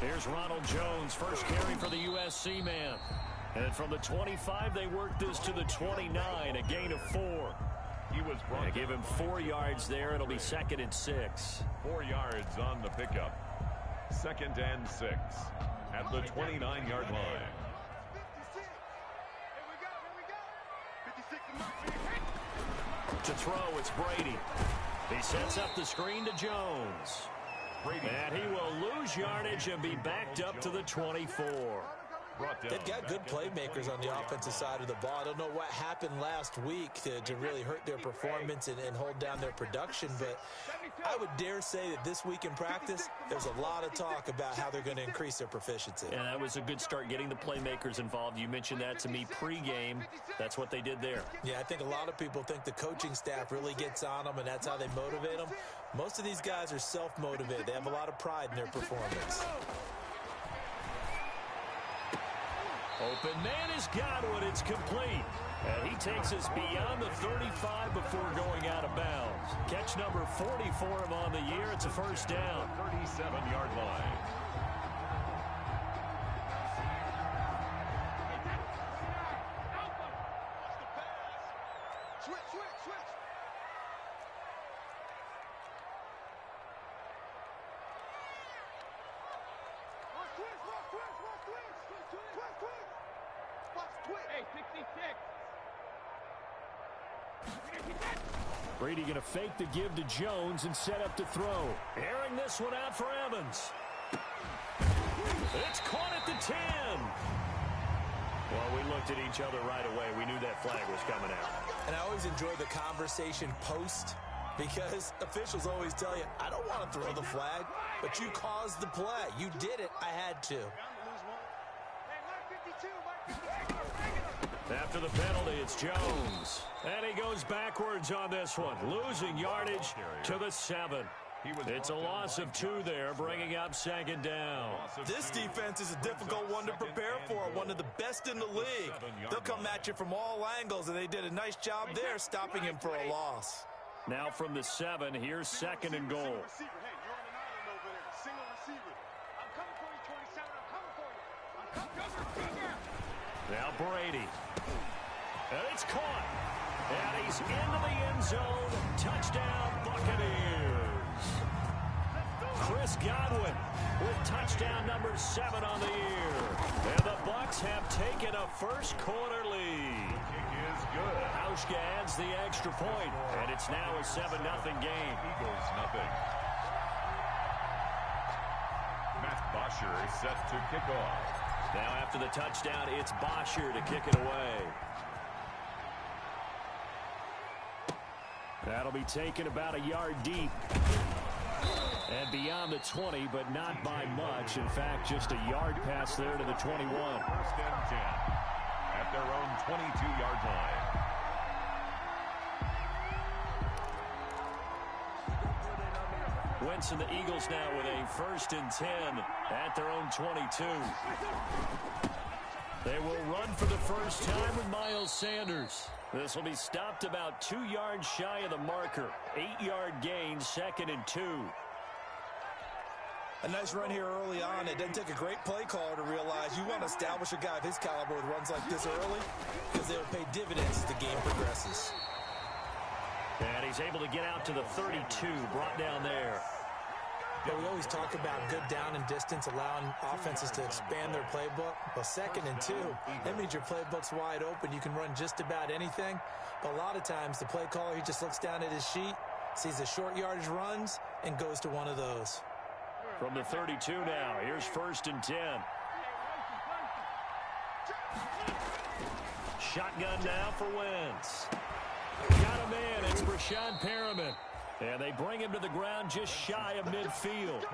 Here's Ronald Jones, first carry for the USC man. And from the 25, they work this to the 29, a gain of 4. He was brought They give him 4 yards there. It'll be 2nd and 6. 4 yards on the pickup. 2nd and 6 at the 29-yard line. To throw, it's Brady. He sets up the screen to Jones. And he will lose yardage and be backed up to the 24. They've got good playmakers on the offensive side of the ball. I don't know what happened last week to really hurt their performance and hold down their production, but I would dare say that this week in practice, there's a lot of talk about how they're going to increase their proficiency. And that was a good start, getting the playmakers involved. You mentioned that to me pregame. That's what they did there. Yeah, I think a lot of people think the coaching staff really gets on them, and that's how they motivate them. Most of these guys are self-motivated. They have a lot of pride in their performance. Open man is Godwin. It's complete. And he takes us beyond the 35 before going out of bounds. Catch number 40 for him on the year. It's a first down. 37-yard line. Brady going to fake the give to Jones and set up to throw. Airing this one out for Evans. It's caught at the 10. Well, we looked at each other right away. We knew that flag was coming out. And I always enjoy the conversation post, because officials always tell you, I don't want to throw the flag, but you caused the play. You did it. I had to. After the penalty, it's Jones. And he goes backwards on this one, losing yardage to the 7. It's a loss of 2 there, bringing up 2nd down. This defense is a difficult one to prepare for, one of the best in the league. They'll come at you from all angles, and they did a nice job there stopping him for a loss. Now from the 7, here's 2nd and goal. Now Brady. And it's caught. And he's into the end zone. Touchdown, Buccaneers. Chris Godwin with touchdown number 7 on the year. And the Bucs have taken a first quarter lead. Kick is good. Hauschka adds the extra point, and it's now a 7-0 game. Eagles nothing. Matt Bosher is set to kick off. Now after the touchdown, it's Bosher to kick it away. That'll be taken about a yard deep. And beyond the 20, but not by much. In fact, just a yard pass there to the 21. 1st and 10 at their own 22-yard line. Wentz and the Eagles now with a 1st and 10 at their own 22. They will run for the first time with Miles Sanders. This will be stopped about 2 yards shy of the marker. 8-yard gain, 2nd and 2. A nice run here early on. It doesn't take a great play caller to realize you want to establish a guy of his caliber with runs like this early, because they will pay dividends as the game progresses. And he's able to get out to the 32, brought down there. But we always talk about good down and distance, allowing offenses to expand their playbook. Well, 2nd and 2, that means your playbook's wide open. You can run just about anything. But a lot of times, the play caller, he just looks down at his sheet, sees the short yardage runs, and goes to one of those. From the 32 now, here's 1st and 10. Shotgun now for Wentz. Got a man, it's Brashad Perriman. And they bring him to the ground just shy of midfield.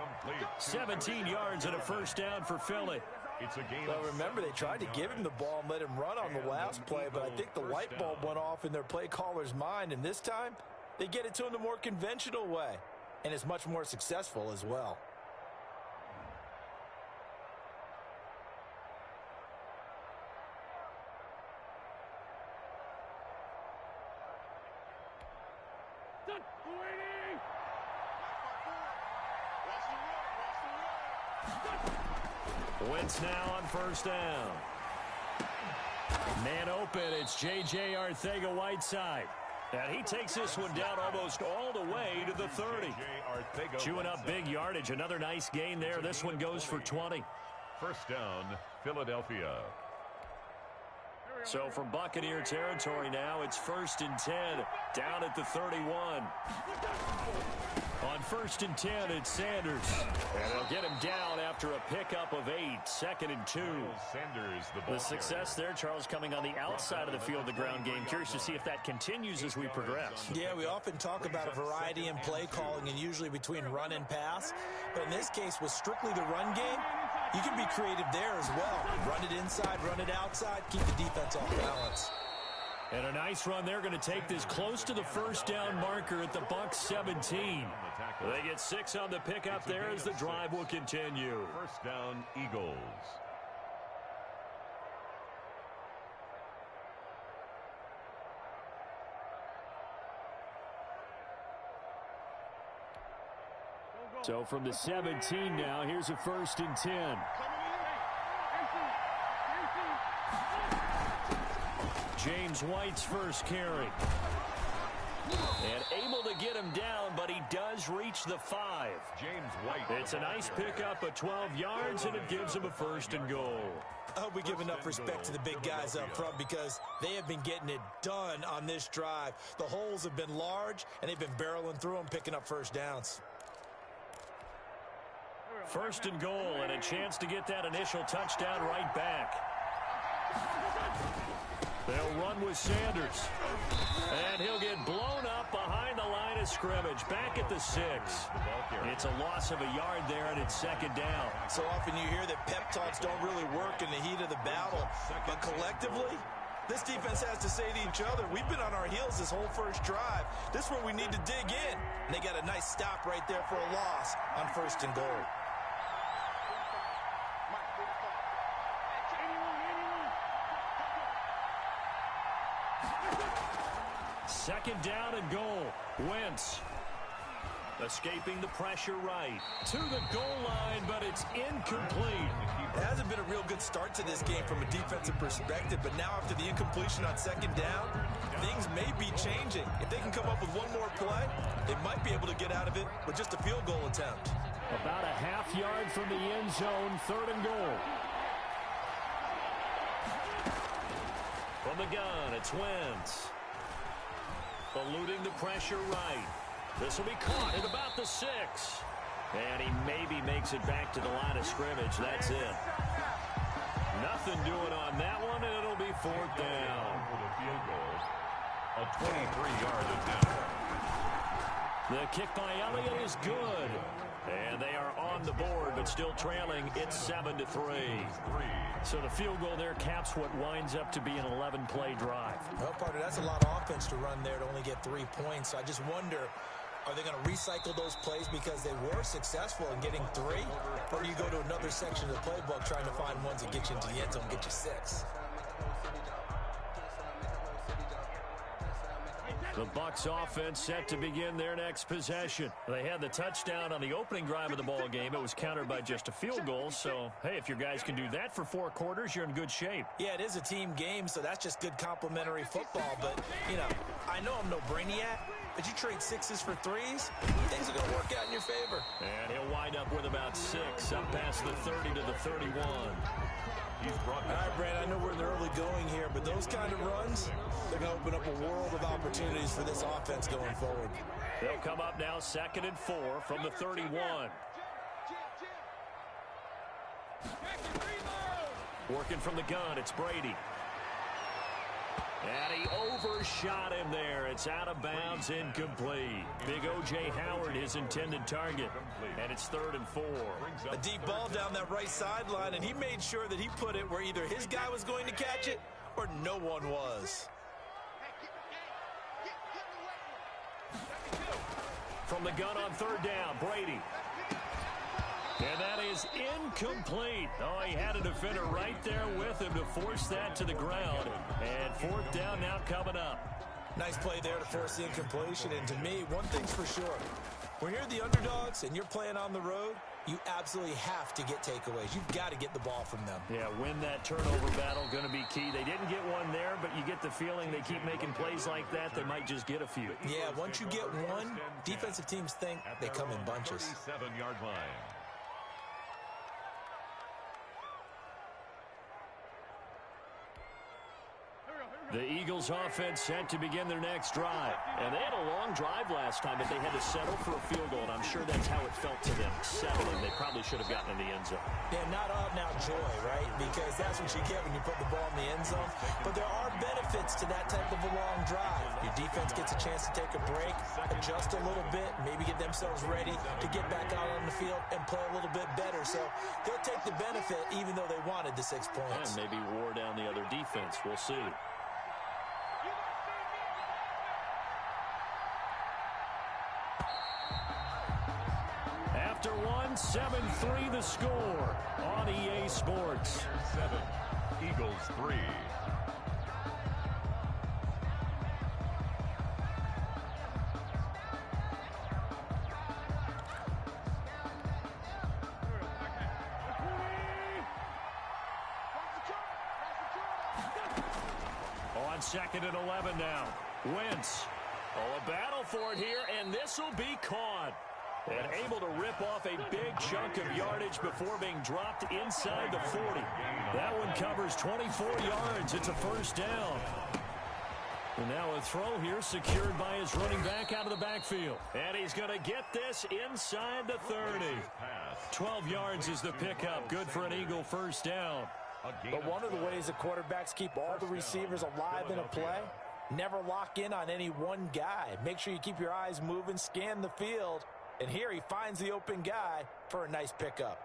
17 yards and a first down for Philly. Well, remember, they tried to give him the ball and let him run on the last play, but I think the light bulb went off in their play caller's mind, and this time, they get it to him the more conventional way. and is much more successful as well. Wentz now on first down. Man open, it's J.J. Arcega-Whiteside. And he takes this one down almost all the way to the 30. Chewing up big yardage. Another nice gain there. This one goes for 20. First down, Philadelphia. So from Buccaneer territory now, it's 1st and 10 down at the 31. On 1st and 10, it's Sanders. And they'll get him down after a pickup of 8. 2nd and 2. Sanders, the success there, Charles, coming on the outside of the field, the ground game. Curious to see if that continues as we progress. Yeah, we often talk about a variety in play calling and usually between run and pass. But in this case, with strictly the run game, you can be creative there as well. Run it inside, run it outside, keep the defense off balance. And a nice run. They're going to take this close to the first down marker at the Bucs 17. They get 6 on the pickup there as the drive will continue. First down, Eagles. So from the 17 now, here's a 1st and 10. James White's first carry. And able to get him down, but he does reach the 5. James White. It's a nice pickup of 12 yards, and it gives him a 1st and goal. I hope we give enough respect to the big guys up front because they have been getting it done on this drive. The holes have been large, and they've been barreling through them, picking up first downs. 1st and goal, and a chance to get that initial touchdown right back. They'll run with Sanders. And he'll get blown up behind the line of scrimmage. Back at the 6. It's a loss of a yard there, and it's 2nd down. So often you hear that pep talks don't really work in the heat of the battle. But collectively, this defense has to say to each other, we've been on our heels this whole first drive. This is where we need to dig in. And they got a nice stop right there for a loss on 1st and goal. Second down and goal. Wentz escaping the pressure right to the goal line, but it's incomplete. It hasn't been a real good start to this game from a defensive perspective, but now after the incompletion on 2nd down, things may be changing. If they can come up with one more play, they might be able to get out of it with just a field goal attempt. About a half yard from the end zone, 3rd and goal. From the gun, it's Wentz. Eluding the pressure right. This will be caught at about the 6. And he maybe makes it back to the line of scrimmage. That's it. Nothing doing on that one, and it'll be 4th down. For the field goal, a 23-yard attempt. The kick by Elliott is good. And they are on the board, but still trailing. It's 7-3. So the field goal there caps what winds up to be an 11-play drive. Well, partner, that's a lot of offense to run there to only get 3 points. So I just wonder, are they going to recycle those plays because they were successful in getting 3? Or do you go to another section of the playbook trying to find ones that get you into the end zone and get you 6? The Bucs offense set to begin their next possession. They had the touchdown on the opening drive of the ball game. It was countered by just a field goal. So, hey, if your guys can do that for 4 quarters, you're in good shape. Yeah, it is a team game, so that's just good complimentary football. But, you know, I know I'm no brainiac, but you trade 6s for 3s, things are going to work out in your favor. And he'll wind up with about 6 up past the 30 to the 31. All right, Brad, I know we're in the early going here, but those kind of runs, they're going to open up a world of opportunities for this offense going forward. They'll come up now 2nd and 4 from the 31. Working from the gun, it's Brady. And he overshot him there. It's out of bounds, incomplete. Big O.J. Howard, his intended target. And it's 3rd and 4. A deep ball down that right sideline, and he made sure that he put it where either his guy was going to catch it or no one was. From the gun on third down. Brady. And that is incomplete. Oh, he had a defender right there with him to force that to the ground. And fourth down now coming up. Nice play there to force the incompletion. And to me, one thing's for sure. When you're the underdogs and you're playing on the road, you absolutely have to get takeaways. You've got to get the ball from them. Yeah, win that turnover battle, going to be key. They didn't get one there, but you get the feeling they keep making plays like that, they might just get a few. Yeah, once you get one, defensive teams think they come in bunches. 37-yard line. The Eagles offense set to begin their next drive. And they had a long drive last time, but they had to settle for a field goal, and I'm sure that's how it felt to them, settling. They probably should have gotten in the end zone. Yeah, not out-and-out joy, right? Because that's what you get when you put the ball in the end zone. But there are benefits to that type of a long drive. Your defense gets a chance to take a break, adjust a little bit, maybe get themselves ready to get back out on the field and play a little bit better. So they'll take the benefit even though they wanted the 6 points. And maybe wore down the other defense. We'll see. After one, 7-3 the score on EA Sports. 7, Eagles 3. On 2nd and 11 now. Wentz. Oh, a battle for it here, and this will be caught. And able to rip off a big chunk of yardage before being dropped inside the 40. That one covers 24 yards. It's a first down. And now a throw here secured by his running back out of the backfield. And he's going to get this inside the 30. 12 yards is the pickup. Good for an Eagle first down. But one of the ways the quarterbacks keep all the receivers alive in a play, never lock in on any one guy. Make sure you keep your eyes moving, scan the field. And here he finds the open guy for a nice pickup.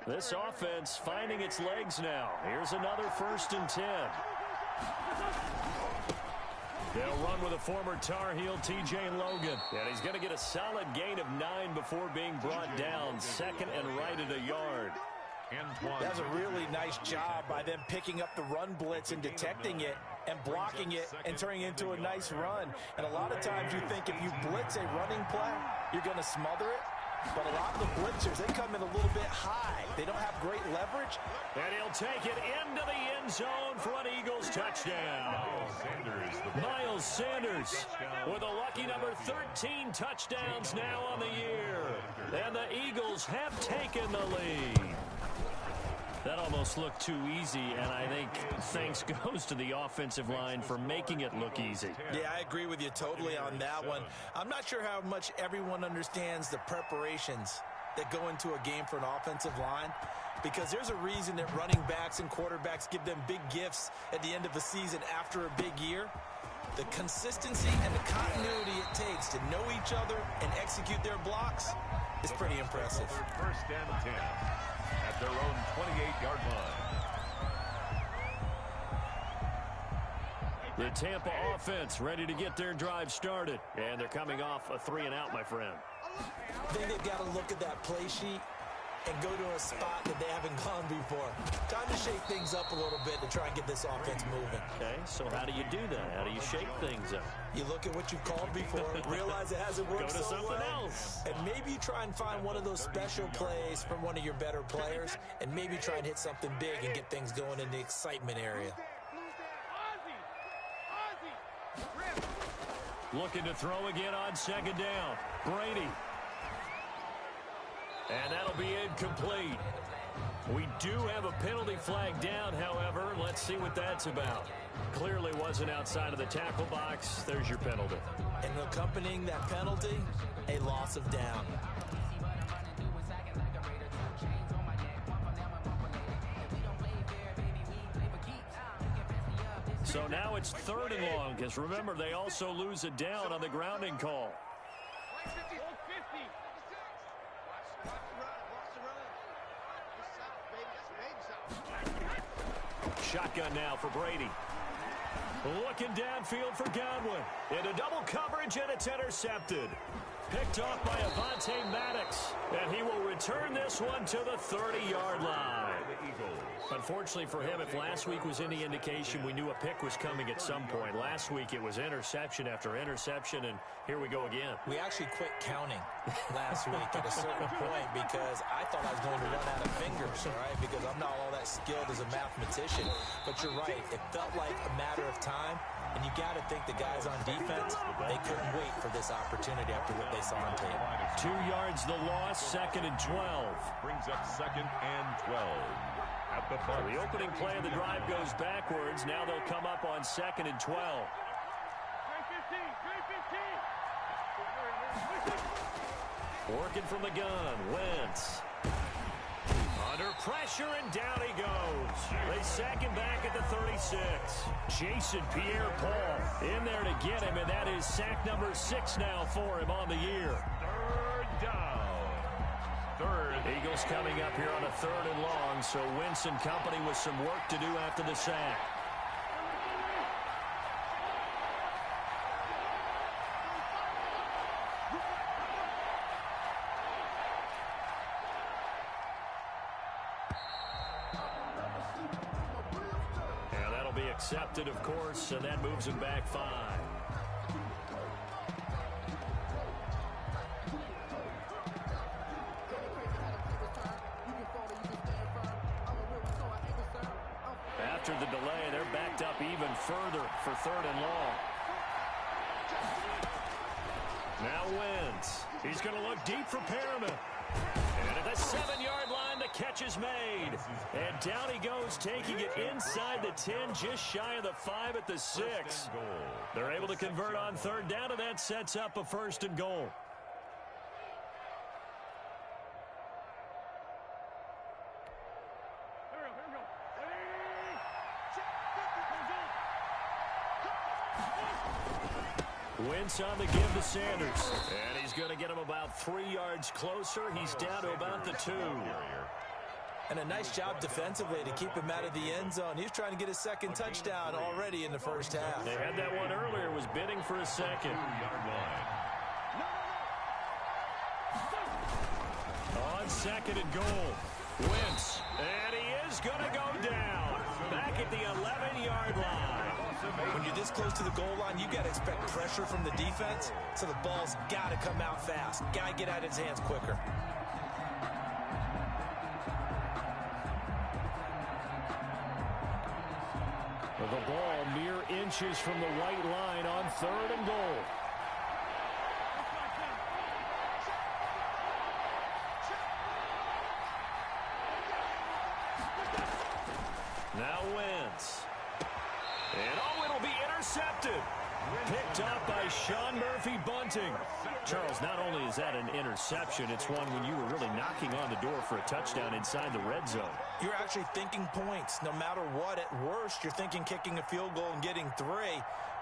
This offense finding its legs now. Here's another 1st and 10. They'll run with a former Tar Heel, T.J. Logan. And he's going to get a solid gain of 9 before being brought down. 2nd and right at a yard. That's a really nice job by them picking up the run blitz and detecting it and blocking it and turning it into a nice run. And a lot of times you think if you blitz a running play, you're going to smother it. But a lot of the blitzers, they come in a little bit high. They don't have great leverage. And he'll take it into the end zone for an Eagles touchdown. Miles Sanders with a lucky number 13 touchdowns now on the year. And the Eagles have taken the lead. That almost looked too easy, and I think thanks goes to the offensive line for making it look easy. Yeah, I agree with you totally on that one. I'm not sure how much everyone understands the preparations that go into a game for an offensive line, because there's a reason that running backs and quarterbacks give them big gifts at the end of the season after a big year. The consistency and the continuity it takes to know each other and execute their blocks is pretty impressive. 1st and 10. At their own 28-yard line. The Tampa offense ready to get their drive started. And they're coming off a 3-and-out, my friend. I think they've got to look at that play sheet and go to a spot that they haven't gone before. Time to shake things up a little bit to try and get this offense moving. Okay, so how do you do that? How do you shake things up? You look at what you've called before, realize it hasn't worked Go to so something well, else. and maybe you try and find one of those special plays from one of your better players, and maybe try and hit something big and get things going in the excitement area. Looking to throw again on 2nd down. Brady. And that'll be incomplete. We do have a penalty flag down, however. Let's see what that's about. Clearly wasn't outside of the tackle box. There's your penalty. And accompanying that penalty, a loss of down. So now it's 3rd and long, because remember, they also lose a down on the grounding call. Shotgun now for Brady. Looking downfield for Godwin. Into double coverage, and it's intercepted. Picked off by Avonte Maddox. And he will return this one to the 30-yard line. Unfortunately for him, if last week was any indication, we knew a pick was coming at some point. Last week it was interception after interception, and here we go again. We actually quit counting last week at a certain point because I thought I was going to run out of fingers, all right, because I'm not all that skilled as a mathematician. But you're right. It felt like a matter of time, and you got to think the guys on defense, they couldn't wait for this opportunity after what they saw on tape. 2 yards the loss, 2nd and 12. Brings up 2nd and 12. At the So the opening play of the drive goes backwards. Now they'll come up on 2nd and 12. Working from the gun, Wentz. Under pressure, and down he goes. They sack him back at the 36. Jason Pierre-Paul in there to get him, and that is sack number 6 now for him on the year. 3rd down. Eagles coming up here on a 3rd and long, so Wentz and company with some work to do after the sack. And that'll be accepted, of course, and that moves him back 5. After the delay, they're backed up even further for 3rd and long. Now Wentz. He's going to look deep for Perriman. And at the 7-yard line, the catch is made. And down he goes, taking it inside the 10, just shy of the 5 at the 6. They're able to convert on 3rd down, and that sets up a 1st and goal. Wentz on the give to Sanders. And he's going to get him about 3 yards closer. He's down to about the 2. And a nice job defensively to keep him out of the end zone. He's trying to get his 2nd touchdown already in the 1st half. They had that one earlier, was bidding for a 2nd. On 2nd and goal. Wentz. And he is going to go down. Back at the 11-yard line. When you're this close to the goal line, you got to expect pressure from the defense, so the ball's got to come out fast. Got to get out of his hands quicker. The ball mere inches from the white line on 3rd and goal. Now Wentz. And it'll be intercepted. Picked up by Sean Murphy-Bunting. Charles, not only is that an interception, it's one when you were really knocking on the door for a touchdown inside the red zone. You're actually thinking points. No matter what, at worst, you're thinking kicking a field goal and getting 3.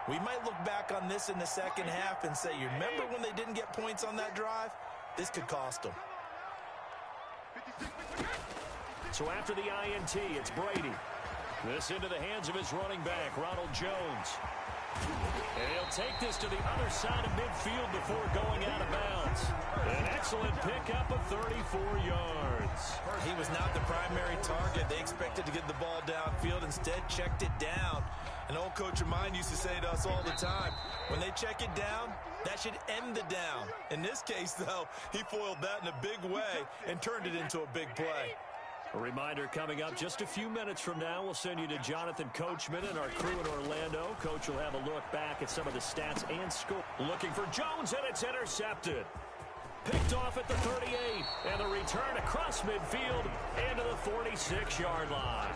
We might look back on this in the 2nd half and say, you remember when they didn't get points on that drive? This could cost them. So after the INT, it's Brady. This into the hands of his running back, Ronald Jones. And he'll take this to the other side of midfield before going out of bounds. An excellent pickup of 34 yards. He was not the primary target. They expected to get the ball downfield. Instead, checked it down. An old coach of mine used to say to us all the time, when they check it down, that should end the down. In this case, though, he foiled that in a big way and turned it into a big play. A reminder coming up just a few minutes from now. We'll send you to Jonathan Coachman and our crew in Orlando. Coach will have a look back at some of the stats and score. Looking for Jones, and it's intercepted. Picked off at the 38, and the return across midfield into the 46-yard line.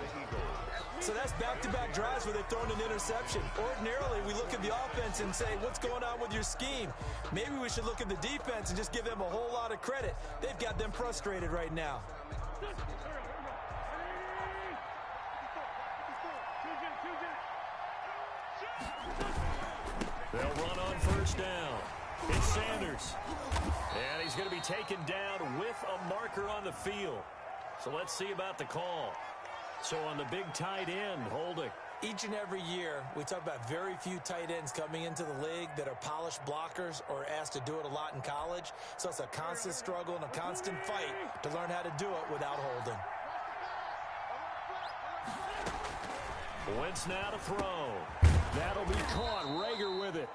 So that's back-to-back drives where they've thrown an interception. Ordinarily, we look at the offense and say, what's going on with your scheme? Maybe we should look at the defense and just give them a whole lot of credit. They've got them frustrated right now. They'll run on 1st down. It's Sanders. And he's going to be taken down with a marker on the field. So let's see about the call. So on the big tight end, holding. Each and every year, we talk about very few tight ends coming into the league that are polished blockers or asked to do it a lot in college. So it's a constant struggle and a constant fight to learn how to do it without holding. Wentz now to throw. That'll be caught. Rager with it.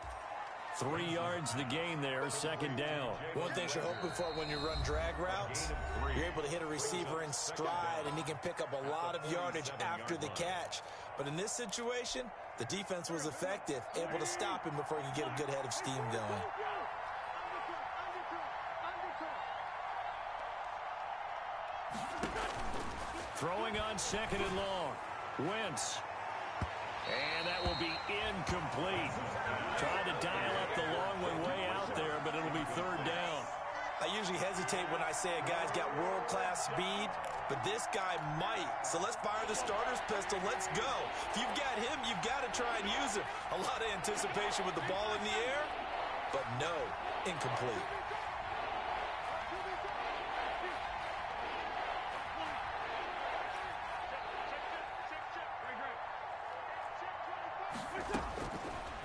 3 yards to gain there, second down. One thing you're hoping for when you run drag routes, you're able to hit a receiver in stride, and he can pick up a lot of yardage after the catch. But in this situation, the defense was effective, able to stop him before he could get a good head of steam going. Throwing on second and long. Wentz. And that will be incomplete. Trying to dial up the long way out there, but it'll be third down. I usually hesitate when I say a guy's got world-class speed, but this guy might. So let's fire the starter's pistol. Let's go. If you've got him, you've got to try and use him. A lot of anticipation with the ball in the air, but no, incomplete.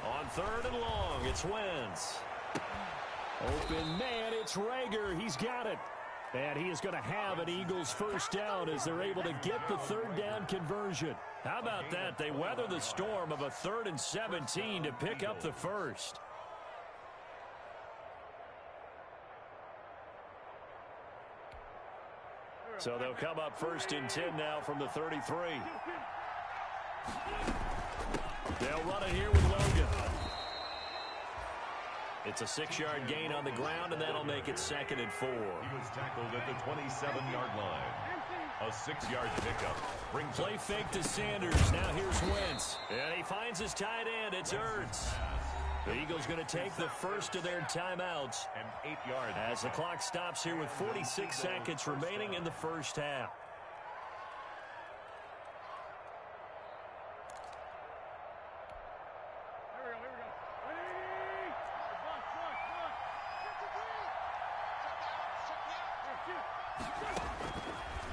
On third and long, it's Wentz. Open man, it's Rager. He's got it. And he is going to have an Eagles first down as they're able to get the third down conversion. How about that? They weather the storm of a 3rd and 17 to pick up the first. So they'll come up 1st and 10 now from the 33. They'll run it here with Logan. It's a 6-yard gain on the ground, and that'll make it 2nd and 4. He was tackled at the 27-yard line. A 6-yard pickup. Play fake to Sanders. Now here's Wentz. And he finds his tight end. It's Ertz. The Eagles going to take the first of their timeouts. And 8 yards. As the clock stops here with 46 seconds remaining in the first half.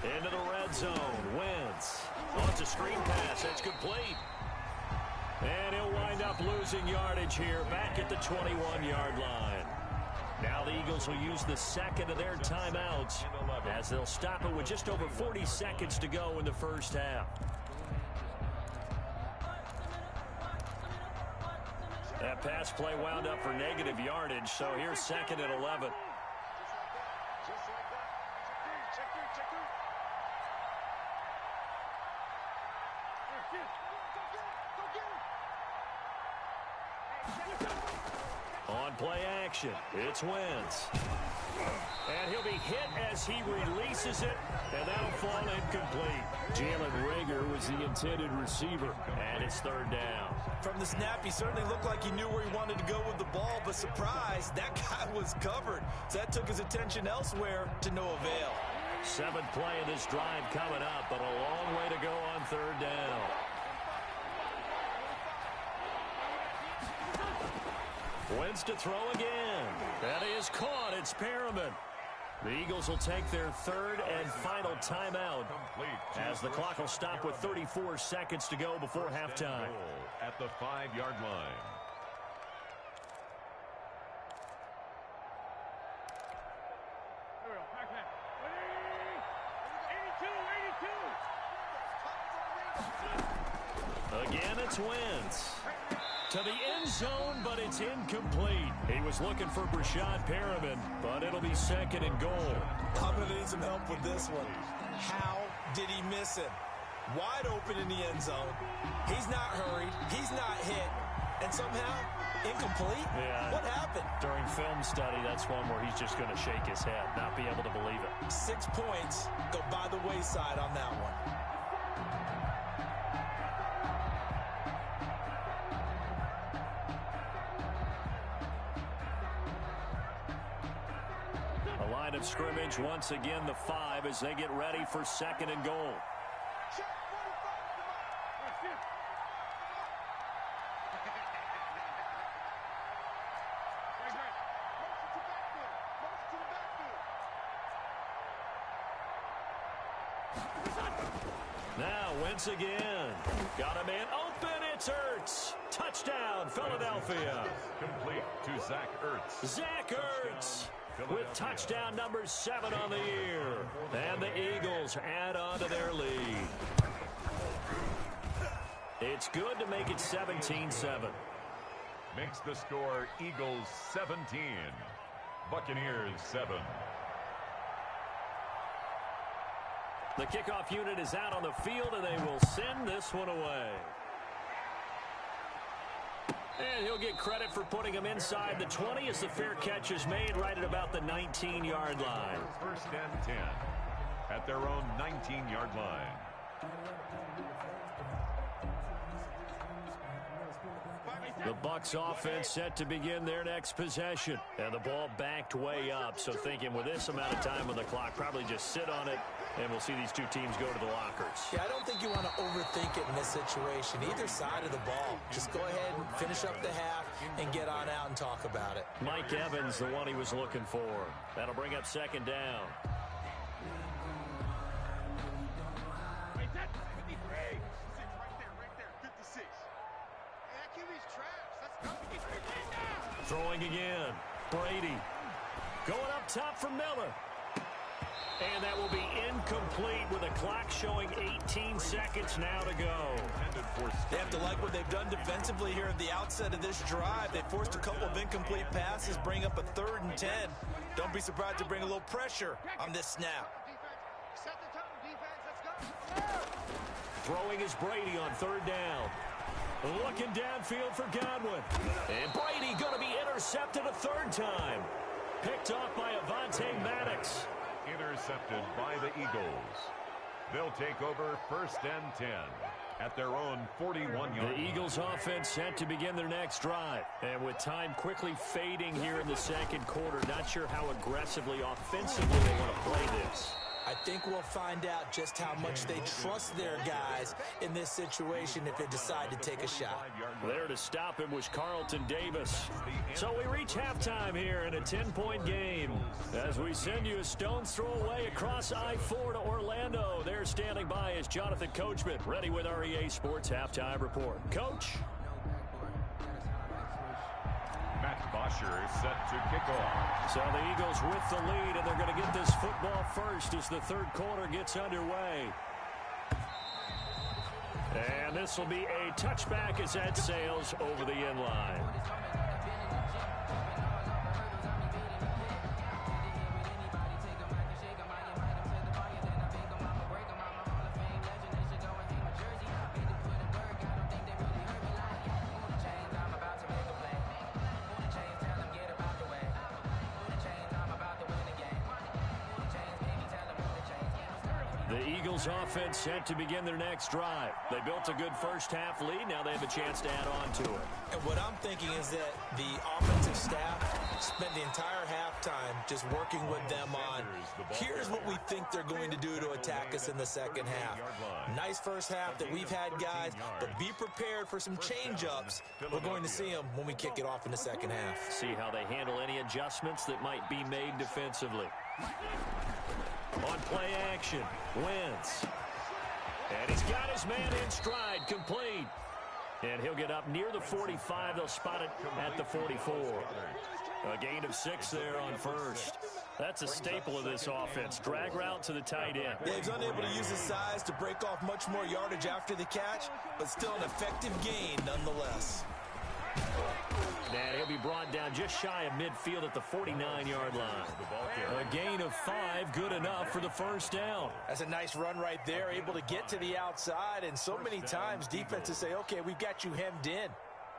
Into the red zone. Wentz. Oh, it's a screen pass. That's complete. And he'll wind up losing yardage here back at the 21-yard line. Now the Eagles will use the second of their timeouts as they'll stop it with just over 40 seconds to go in the first half. That pass play wound up for negative yardage, so here's 2nd and 11. On play action, it's Wentz. And he'll be hit as he releases it, and that'll fall incomplete. Jalen Rager was the intended receiver, and it's 3rd down. From the snap, he certainly looked like he knew where he wanted to go with the ball, but surprise, that guy was covered. So that took his attention elsewhere to no avail. 7th play of this drive coming up, but a long way to go on 3rd down. Wentz to throw again. That is caught. It's Perriman. The Eagles will take their 3rd and final timeout as the clock will stop with 34 seconds to go before halftime. At the 5-yard line. Again, it's Wentz. To the end zone, but it's incomplete. He was looking for Brashad Perriman, but it'll be 2nd and goal. I'm going to need some help with this one. How did he miss him? Wide open in the end zone. He's not hurried. He's not hit. And somehow, incomplete? Yeah. What happened? During film study, that's one where he's just going to shake his head, not be able to believe it. 6 points go by the wayside on that one. Of scrimmage once again the 5 as they get ready for 2nd and goal. Now Wentz again. Got a man open. It's Ertz. Touchdown, Philadelphia. Complete to Zach Ertz. Zach Ertz with touchdown number 7 on the year. And the Eagles add on to their lead. It's good to make it 17-7. Makes the score Eagles 17. Buccaneers 7. The kickoff unit is out on the field, and they will send this one away. And he'll get credit for putting him inside the 20 as the fair catch is made right at about the 19-yard line. First and 10 at their own 19-yard line. The Bucs offense set to begin their next possession. And the ball backed way up. So thinking with this amount of time on the clock, probably just sit on it, and we'll see these two teams go to the lockers. Yeah, I don't think you want to overthink it in this situation. Either side of the ball. Just go ahead and finish up the half and get on out and talk about it. Mike Evans, the one he was looking for. That'll bring up second down. Throwing again. Brady. Going up top for Miller. And that will be incomplete with a clock showing 18 seconds now to go. They have to like what they've done defensively here at the outset of this drive. They forced a couple of incomplete passes, bring up a 3rd and 10. Don't be surprised to bring a little pressure on this snap. Throwing is Brady on 3rd down. Looking downfield for Godwin. And Brady going to be intercepted a 3rd time. Picked off by Avonte Maddox. Intercepted by the Eagles. They'll take over 1st and 10 at their own 41-yard. The Eagles offense set to begin their next drive. And with time quickly fading here in the second quarter, not sure how aggressively offensively they want to play this. I think we'll find out just how much they trust their guys in this situation if they decide to take a shot. There to stop him was Carlton Davis. So we reach halftime here in a 10-point game. As we send you a stone's throw away across I-4 to Orlando. There standing by is Jonathan Coachman, ready with our EA Sports Halftime Report. Coach? Matt Bosher is set to kick off. So the Eagles with the lead, and they're going to get this football first as the 3rd quarter gets underway. And this will be a touchback as that sails over the end line. The Eagles offense set to begin their next drive. They built a good first half lead. Now they have a chance to add on to it. And what I'm thinking is that the offensive staff spent the entire halftime just working with them on, here's what we think they're going to do to attack us in the second half. Nice first half that we've had, guys, but be prepared for some change-ups. We're going to see them when we kick it off in the second half. See how they handle any adjustments that might be made defensively. On play action, Wentz. And he's got his man in stride, complete. And he'll get up near the 45. They'll spot it at the 44. A gain of 6 there on first. That's a staple of this offense. Drag route to the tight end. Yeah, he's unable to use his size to break off much more yardage after the catch, but still an effective gain nonetheless. And he'll be brought down just shy of midfield at the 49-yard line. A gain of 5, good enough for the first down. That's a nice run right there, able to get to the outside, and so many times defenses say, okay, we've got you hemmed in.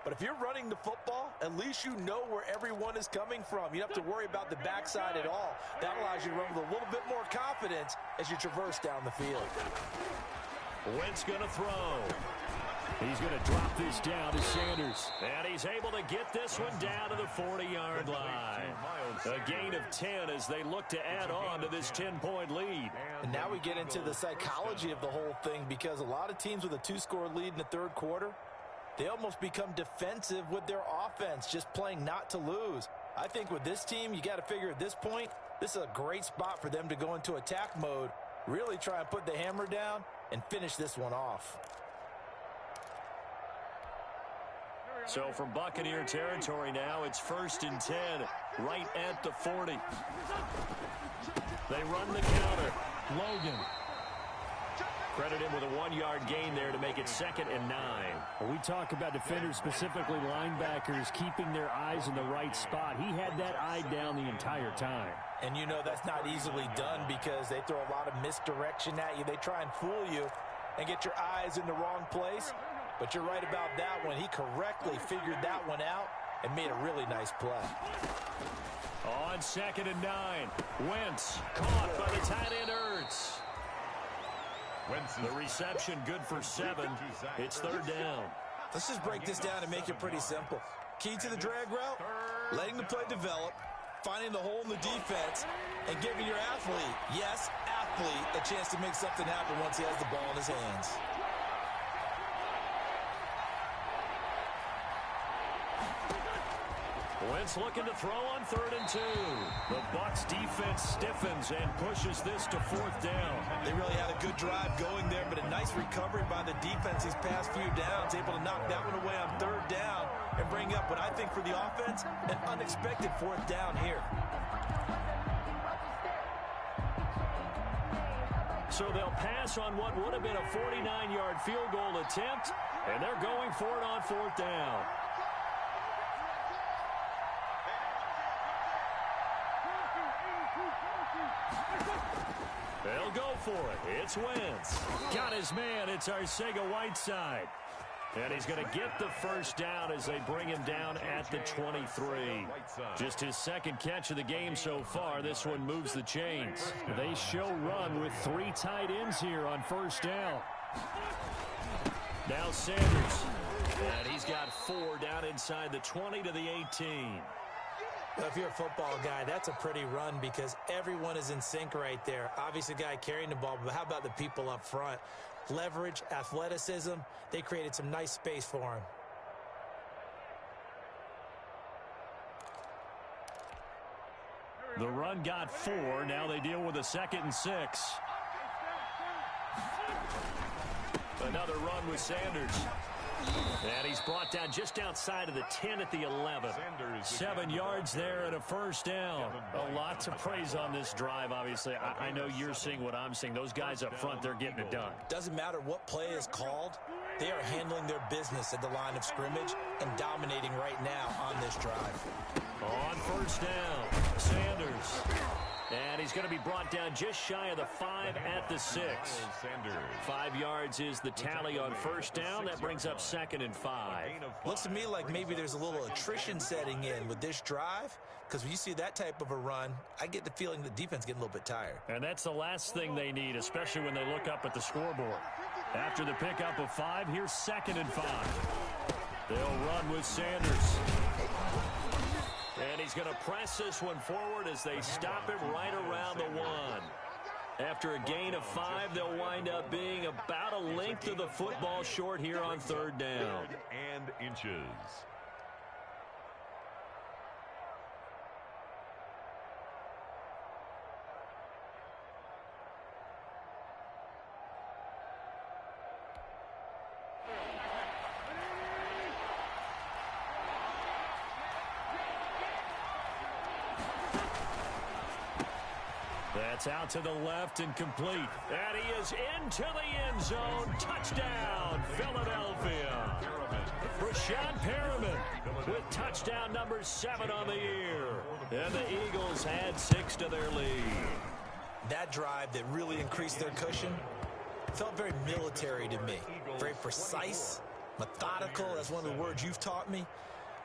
But if you're running the football, at least you know where everyone is coming from. You don't have to worry about the backside at all. That allows you to run with a little bit more confidence as you traverse down the field. Wentz going to throw. He's going to drop this down to Sanders. And he's able to get this one down to the 40-yard line. A gain of 10 as they look to add on to this 10-point lead. And now we get into the psychology of the whole thing, because a lot of teams with a 2-score lead in the third quarter, they almost become defensive with their offense, just playing not to lose. I think with this team, you got to figure at this point, this is a great spot for them to go into attack mode Really try and put the hammer down and finish this one off. So from Buccaneer territory now, it's 1st and 10, right at the 40. They run the counter. Logan. Credit him with a 1-yard gain there to make it 2nd and 9. When we talk about defenders, specifically linebackers, keeping their eyes in the right spot, he had that eye down the entire time. And you know that's not easily done because they throw a lot of misdirection at you. They try and fool you and get your eyes in the wrong place. But you're right about that one. He correctly figured that one out and made a really nice play. On 2nd and 9, Wentz caught by the tight end Ertz. The reception good for 7. It's 3rd down. Let's just break this down and make it pretty simple. Key to the drag route, letting the play develop, finding the hole in the defense, and giving your athlete, yes, athlete, a chance to make something happen once he has the ball in his hands. Wentz looking to throw on 3rd and 2. The Bucs defense stiffens and pushes this to 4th down. They really had a good drive going there, but a nice recovery by the defense these past few downs, able to knock that one away on 3rd down and bring up what I think for the offense, an unexpected 4th down here. So they'll pass on what would have been a 49-yard field goal attempt, and they're going for it on 4th down. They'll go for it. It's Wentz. Got his man. It's Arcega-Whiteside. And he's going to get the 1st down as they bring him down at the 23. Just his 2nd catch of the game so far. This one moves the chains. They show run with 3 tight ends here on 1st down. Now Sanders. And he's got 4 down inside the 20 to the 18. Well, if you're a football guy, that's a pretty run because everyone is in sync right there. Obviously, the guy carrying the ball, but how about the people up front? Leverage, athleticism, they created some nice space for him. The run got 4. Now they deal with a 2nd and 6. Another run with Sanders. And he's brought down just outside of the 10 at the 11. 7 yards there and a 1st down. A lot to praise on this drive, obviously. I know you're seeing what I'm seeing. Those guys up front, they're getting it done. Doesn't matter what play is called. They are handling their business at the line of scrimmage and dominating right now on this drive. On 1st down, Sanders. And he's going to be brought down just shy of the 5 at the 6. 5 yards is the tally on 1st down. That brings up 2nd and 5. Looks to me like maybe there's a little attrition setting in with this drive, because when you see that type of a run, I get the feeling the defense getting a little bit tired. And that's the last thing they need, especially when they look up at the scoreboard. After the pickup of 5, here's 2nd and 5. They'll run with Sanders. And he's going to press this one forward as they stop him right around the 1. After a gain of 5, they'll wind up being about a length of the football short here on 3rd down. And inches. That's out to the left and complete. And he is into the end zone. Touchdown, Philadelphia. Rashad Perriman with touchdown number 7 on the year. And the Eagles add 6 to their lead. That drive that really increased their cushion felt very military to me. Very precise, methodical, that's one of the words you've taught me.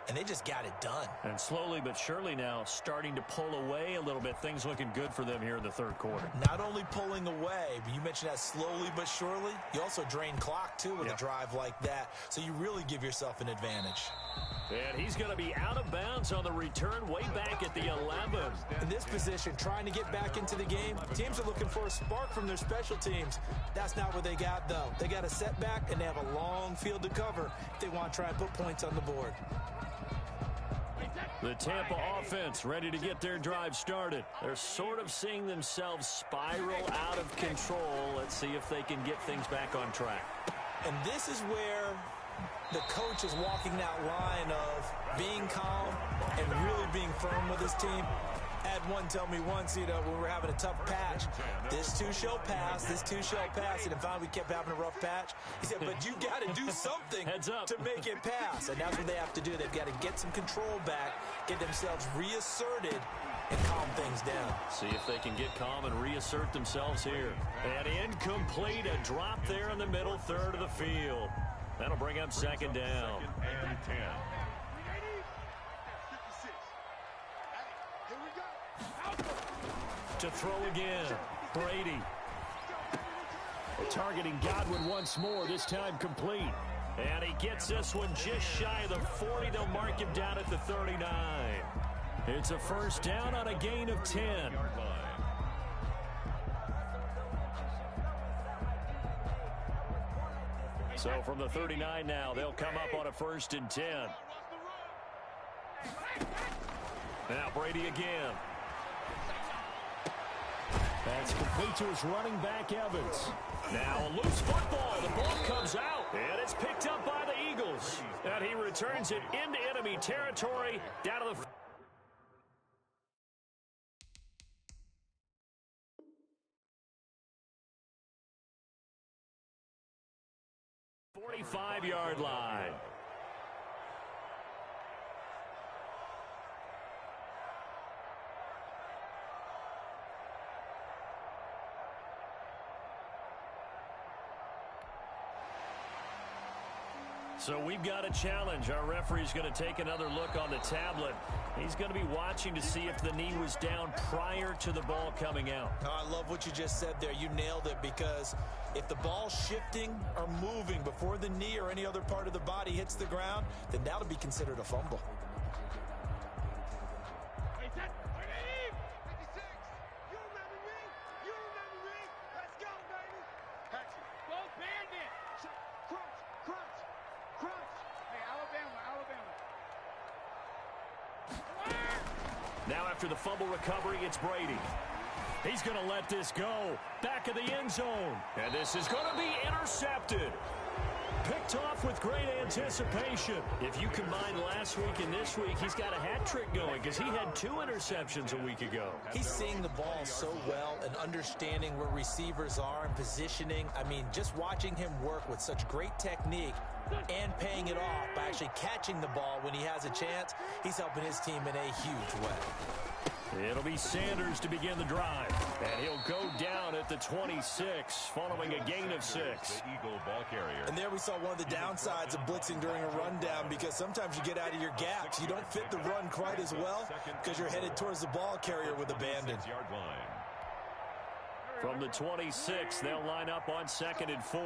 And they just got it done. And slowly but surely now starting to pull away a little bit. Things looking good for them here in the 3rd quarter. Not only pulling away, but you mentioned that slowly but surely. You also drain clock, too, with a drive like that. So you really give yourself an advantage. And he's going to be out of bounds on the return way back at the 11. In this position, trying to get back into the game, teams are looking for a spark from their special teams. That's not what they got, though. They got a setback, and they have a long field to cover if they want to try and put points on the board. The Tampa offense ready to get their drive started. They're sort of seeing themselves spiral out of control. Let's see if they can get things back on track. And this is where the coach is walking that line of being calm and really being firm with his team. I had one tell me once, when we were having a tough patch, this too shall pass, this too shall pass. And finally we kept having a rough patch. He said, but you got to do something to make it pass. And that's what they have to do. They've got to get some control back, get themselves reasserted, and calm things down. See if they can get calm and reassert themselves here. And incomplete, a drop there in the middle third of the field. That'll bring up second down. And 10. To throw again, Brady. Targeting Godwin once more, this time complete. And he gets this one just shy of the 40. They'll mark him down at the 39. It's a first down on a gain of 10. So from the 39 now, they'll come up on a 1st and 10. Now Brady again. That's complete to his running back, Evans. Now a loose football. The ball comes out, and it's picked up by the Eagles. And he returns it into enemy territory down to the 45-yard line. So we've got a challenge. Our referee's going to take another look on the tablet. He's going to be watching to see if the knee was down prior to the ball coming out. Oh, I love what you just said there. You nailed it, because if the ball's shifting or moving before the knee or any other part of the body hits the ground, then that'll be considered a fumble. Now after the fumble recovery, it's Brady. He's going to let this go. Back of the end zone. And this is going to be intercepted. Picked off with great anticipation. If you combine last week and this week, he's got a hat trick going, because he had 2 interceptions a week ago. He's seeing the ball so well and understanding where receivers are and positioning. I mean, just watching him work with such great technique and paying it off by actually catching the ball when he has a chance, he's helping his team in a huge way. It'll be Sanders to begin the drive. And he'll go down at the 26, following a gain of 6. The Eagle ball carrier. And there we saw one of the downsides of blitzing during a rundown, because sometimes you get out of your gaps. You don't fit the run quite as well because you're headed towards the ball carrier with abandon. From the 26, they'll line up on 2nd and 4.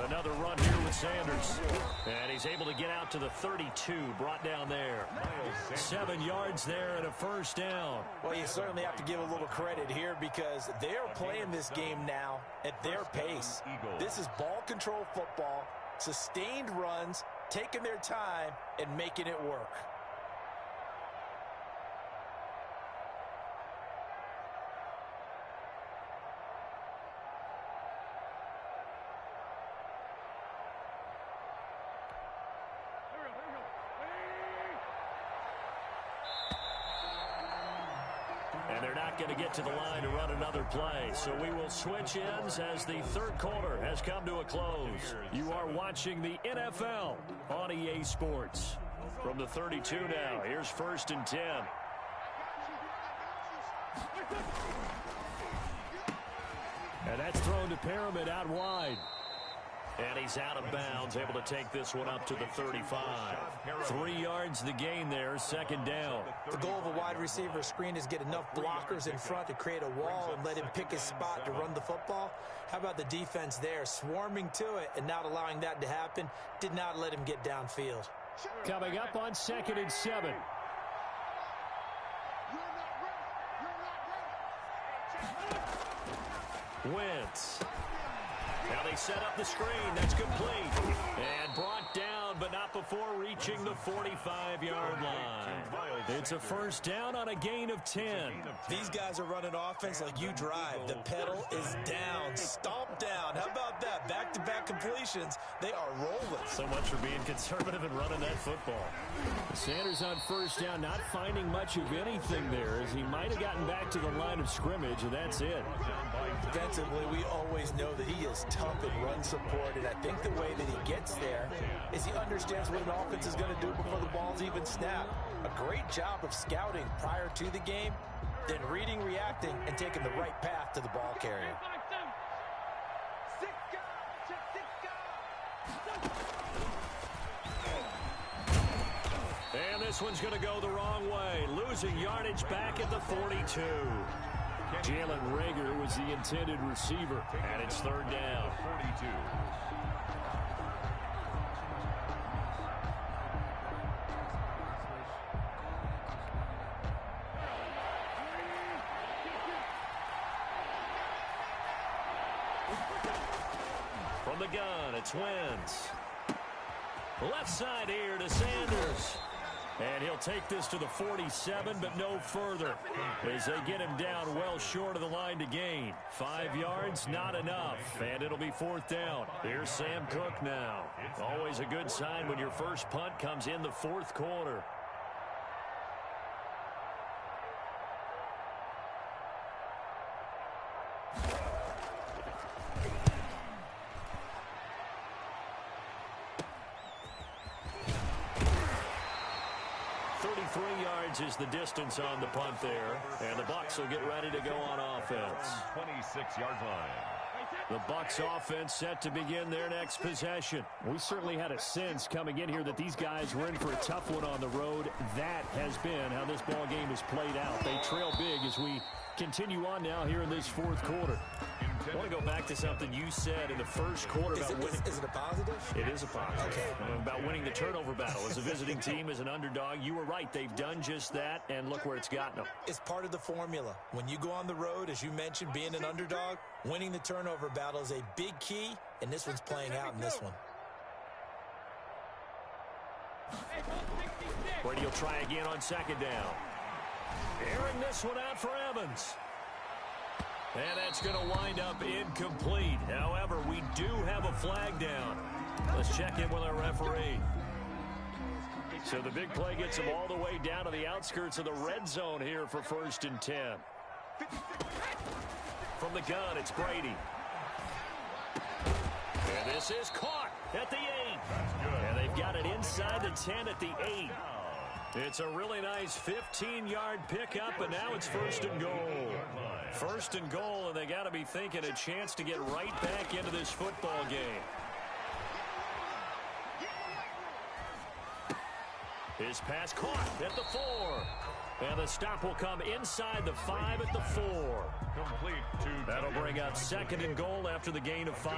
Another run here with Sanders. And he's able to get out to the 32, brought down there. 7 yards there and a first down. Well, you certainly have to give a little credit here, because they're playing this game now at their pace. This is ball control football, sustained runs, taking their time, and making it work. And they're not going to get to the line to run another play. So we will switch ends as the 3rd quarter has come to a close. You are watching the NFL on EA Sports. From the 32 now, here's 1st and 10. And that's thrown to Perriman out wide. And he's out of bounds, able to take this one up to the 35. 3 yards the gain there, 2nd down. The goal of a wide receiver screen is get enough blockers in front to create a wall and let him pick his spot to run the football. How about the defense there, swarming to it and not allowing that to happen? Did not let him get downfield. Coming up on 2nd and 7. Wentz. Now they set up the screen. That's complete. And brought down, but not up before reaching the 45-yard line. It's a first down on a gain of 10. These guys are running offense like you drive. The pedal is down, stomp down. How about that? Back-to-back completions. They are rolling. So much for being conservative and running that football. Sanders on first down, not finding much of anything there, as he might have gotten back to the line of scrimmage, and that's it. Defensively, we always know that he is tough and run support, and I think the way that he gets there is he understands what an offense is going to do before the ball's even snapped. A great job of scouting prior to the game, then reading, reacting, and taking the right path to the ball carrier. And this one's going to go the wrong way, losing yardage back at the 42. Jalen Reagor was the intended receiver, and it's third down. 42. From the gun, it's Wentz. Left side here to Sanders. And he'll take this to the 47, but no further, as they get him down well short of the line to gain. 5 yards, not enough, and it'll be fourth down. Here's Sam Cook now. Always a good sign when your first punt comes in the fourth quarter. Is the distance on the punt there, and the Bucs will get ready to go on offense. 26-yard line. The Bucs offense set to begin their next possession. We certainly had a sense coming in here that these guys were in for a tough one on the road. That has been how this ball game has played out. They trail big as we continue on now here in this fourth quarter. I want to go back to something you said in the first quarter about winning. Is it a positive? It is a positive. Okay. About winning the turnover battle. As a visiting team, as an underdog, you were right. They've done just that, and look where it's gotten them. It's part of the formula. When you go on the road, as you mentioned, being an underdog, winning the turnover battle is a big key, and this one's playing out in this one. Brady will try again on second down. Airing this one out for Evans. And that's going to wind up incomplete. However, we do have a flag down. Let's check in with our referee. So the big play gets him all the way down to the outskirts of the red zone here for 1st and 10. From the gun, it's Brady. And this is caught at the 8. And they've got it inside the 10 at the 8. It's a really nice 15-yard pickup, and now it's 1st and goal. 1st and goal, and they got to be thinking a chance to get right back into this football game. His pass caught at the 4. And the stop will come inside the 5 at the 4. Complete to That'll bring up 2nd and goal after the gain of 5.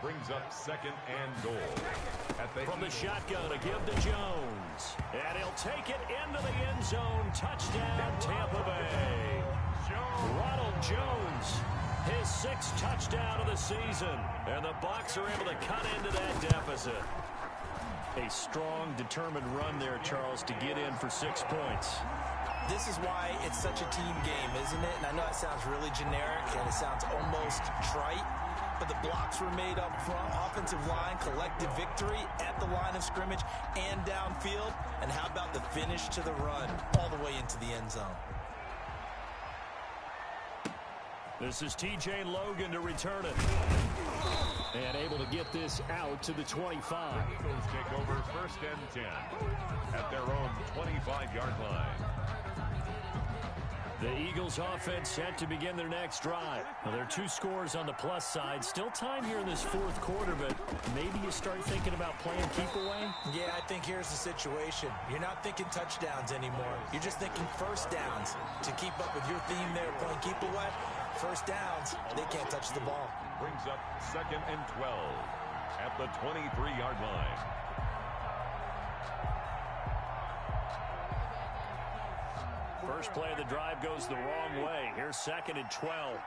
Brings up 2nd and goal. From the shotgun, a give to Jones. And he'll take it into the end zone. Touchdown, Tampa Bay. Ronald Jones, his 6th touchdown of the season. And the Bucs are able to cut into that deficit. A strong, determined run there, Charles, to get in for 6 points. This is why it's such a team game, isn't it? And I know it sounds really generic and it sounds almost trite, but the blocks were made up front, offensive line, collective victory at the line of scrimmage and downfield. And how about the finish to the run all the way into the end zone? This is T.J. Logan to return it. And able to get this out to the 25. Eagles take over 1st and 10 at their own 25-yard line. The Eagles offense set to begin their next drive. Well, there are 2 scores on the plus side. Still time here in this fourth quarter, but maybe you start thinking about playing keep away? Yeah, I think here's the situation. You're not thinking touchdowns anymore. You're just thinking first downs. To keep up with your theme there, playing keep away, first downs, they can't touch the ball. Brings up 2nd and 12 at the 23-yard line. First play of the drive goes the wrong way. Here's 2nd and 12.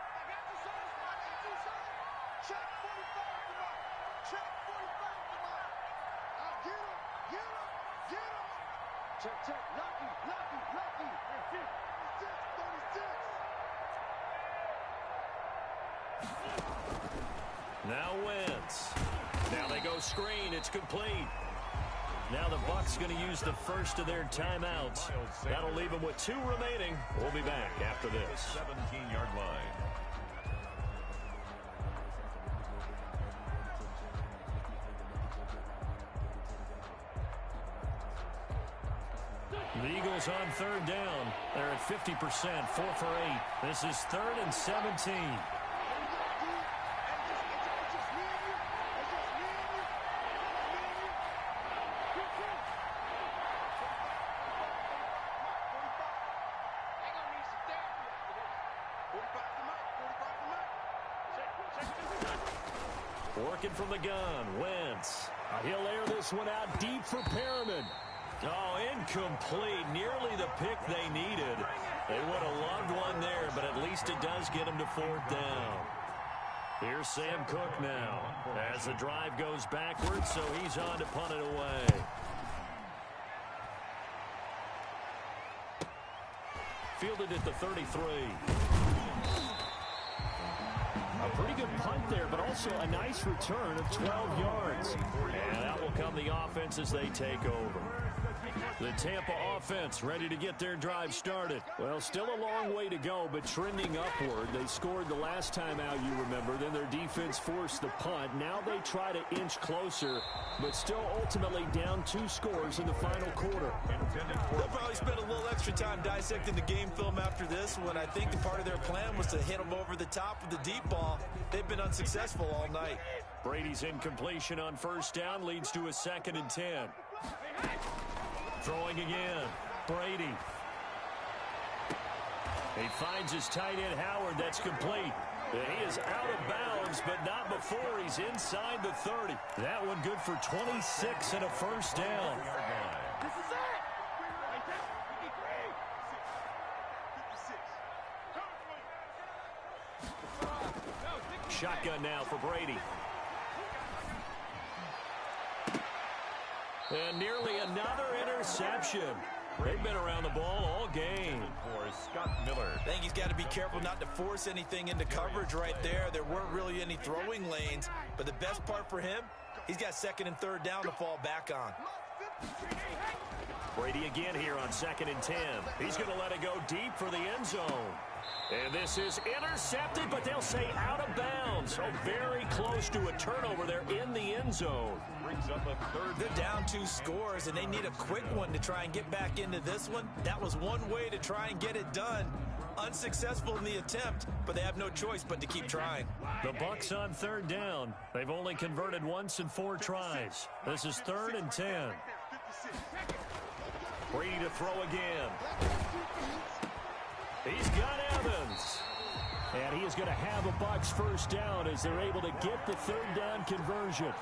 Now Wentz. Now they go screen. It's complete. Now the Bucs going to use the first of their timeouts. That'll leave them with 2 remaining. We'll be back after this. 17-yard line. The Eagles on 3rd down. They're at 50%, 4 for 8. This is 3rd and 17. Working from the gun, Wentz. He'll air this one out deep for Perriman. Oh, incomplete. Nearly the pick they needed. They would have loved one there, but at least it does get them to 4th down. Here's Sam Cook now as the drive goes backwards, so he's on to punt it away. Fielded at the 33. A pretty good punt there, but also a nice return of 12 yards. And that will come the offense as they take over. The Tampa offense ready to get their drive started. Well, still a long way to go, but trending upward. They scored the last time out, you remember. Then their defense forced the punt. Now they try to inch closer, but still ultimately down 2 scores in the final quarter. They'll probably spend a little extra time dissecting the game film after this one. I think the part of their plan was to hit them over the top with the deep ball. They've been unsuccessful all night. Brady's incompletion on 1st down leads to a 2nd and 10. Throwing again. Brady. He finds his tight end Howard. That's complete. He is out of bounds, but not before he's inside the 30. That one good for 26 and a 1st down. This is it. Shotgun now for Brady. And nearly another interception. They've been around the ball all game. For Scott Miller. I think he's got to be careful not to force anything into coverage right there. There weren't really any throwing lanes, but the best part for him, he's got 2nd and 3rd down to fall back on. Brady again here on 2nd and 10. He's going to let it go deep for the end zone. And this is intercepted, but they'll say out of bounds. So very close to a turnover there in the end zone. Brings up a 3rd. They're down 2 scores, and they need a quick one to try and get back into this one. That was one way to try and get it done. Unsuccessful in the attempt, but they have no choice but to keep trying. The Bucs on 3rd down. They've only converted once in 4 tries. This is 3rd and 10. Brady to throw again. He's got Evans. And he is going to have a Bucs 1st down as they're able to get the 3rd down conversion.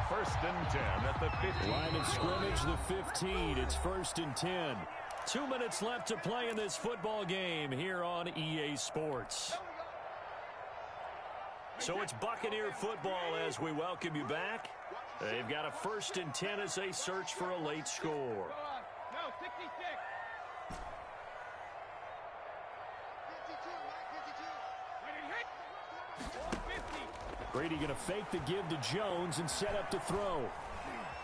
1st and 10 at the 15. Line of scrimmage, the 15. It's 1st and 10. 2 minutes left to play in this football game here on EA Sports. So it's Buccaneer football as we welcome you back. They've got a 1st and 10 as they search for a late score. Brady going to fake the give to Jones and set up to throw.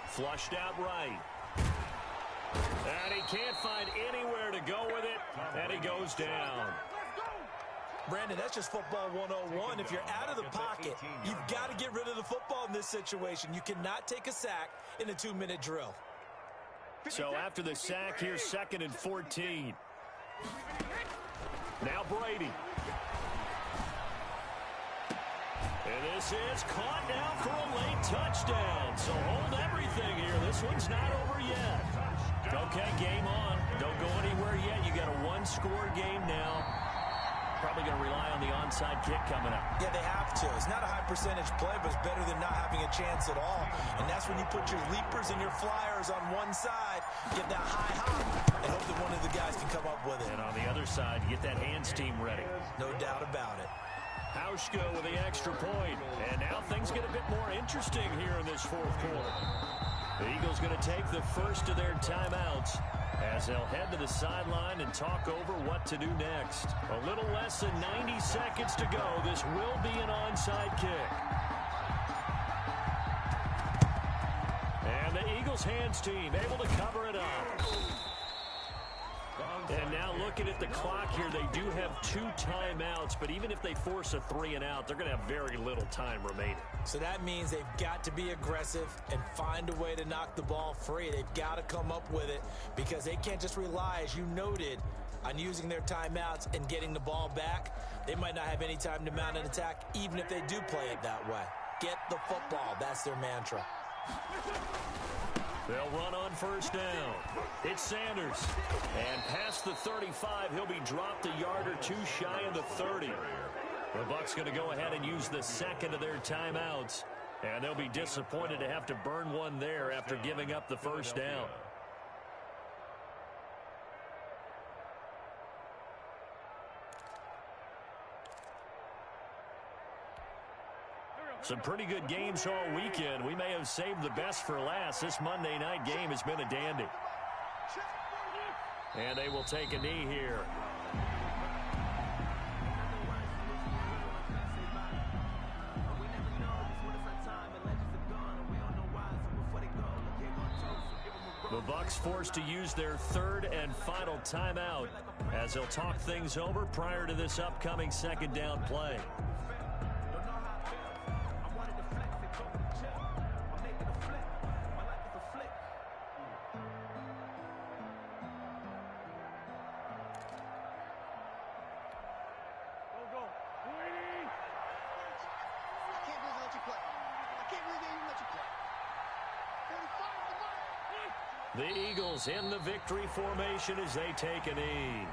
Flushed out right. And he can't find anywhere to go with it, and he goes down. Brandon, that's just football 101. If you're out of the pocket, you've got to get rid of the football in this situation. You cannot take a sack in a 2-minute drill. So after the sack, here's 2nd and 14. Now Brady. And this is caught now for a late touchdown. So hold everything here. This one's not over yet. Okay, game on. Don't go anywhere yet. You got a 1-score game now. Probably going to rely on the onside kick coming up. Yeah, they have to. It's not a high percentage play, but it's better than not having a chance at all. And that's when you put your leapers and your flyers on one side, get that high hop, and hope that one of the guys can come up with it. And on the other side, get that hands team ready. No doubt about it. Hauschka with the extra point. And now things get a bit more interesting here in this 4th quarter. The Eagles going to take the first of their timeouts as they'll head to the sideline and talk over what to do next. A little less than 90 seconds to go. This will be an onside kick. And the Eagles hands team able to cover it up. And now looking at the clock here, they do have 2 timeouts, but even if they force a 3-and-out, they're going to have very little time remaining. So that means they've got to be aggressive and find a way to knock the ball free. They've got to come up with it because they can't just rely, as you noted, on using their timeouts and getting the ball back. They might not have any time to mount an attack, even if they do play it that way. Get the football. That's their mantra. They'll run on first down. It's Sanders. And past the 35, he'll be dropped a yard or 2 shy of the 30. The Bucs going to go ahead and use the second of their timeouts. And they'll be disappointed to have to burn one there after giving up the first down. Some pretty good games all weekend. We may have saved the best for last. This Monday night game has been a dandy. And they will take a knee here. The Bucs forced to use their 3rd and final timeout as they'll talk things over prior to this upcoming second down play. The Eagles in the victory formation as they take a knee.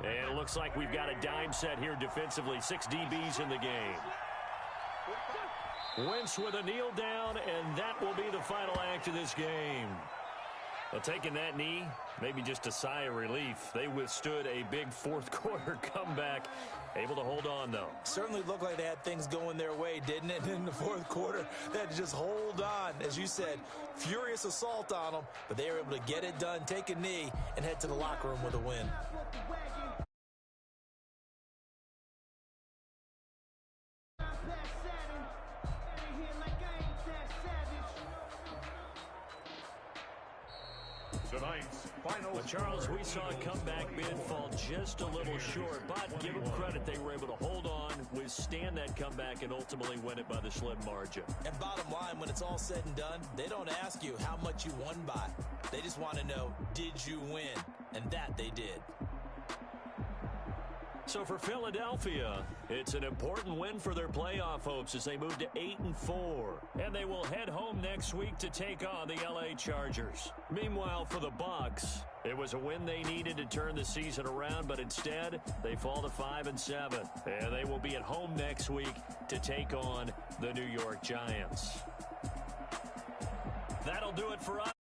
And it looks like we've got a dime set here defensively. 6 DBs in the game. Wentz with a kneel down, and that will be the final act of this game. Well, taking that knee, maybe just a sigh of relief. They withstood a big 4th quarter comeback. Able to hold on, though. Certainly looked like they had things going their way, didn't it? In the 4th quarter, they had to just hold on. As you said, furious assault on them, but they were able to get it done, take a knee, and head to the locker room with a win. Well, Charles, we saw a comeback bid fall just a little short, but give them credit, they were able to hold on, withstand that comeback, and ultimately win it by the slim margin. And bottom line, when it's all said and done, they don't ask you how much you won by. They just want to know, did you win? And that they did. So for Philadelphia, it's an important win for their playoff hopes as they move to 8-4. And they will head home next week to take on the LA Chargers. Meanwhile, for the Bucs, it was a win they needed to turn the season around, but instead, they fall to 5-7. And they will be at home next week to take on the New York Giants. That'll do it for us.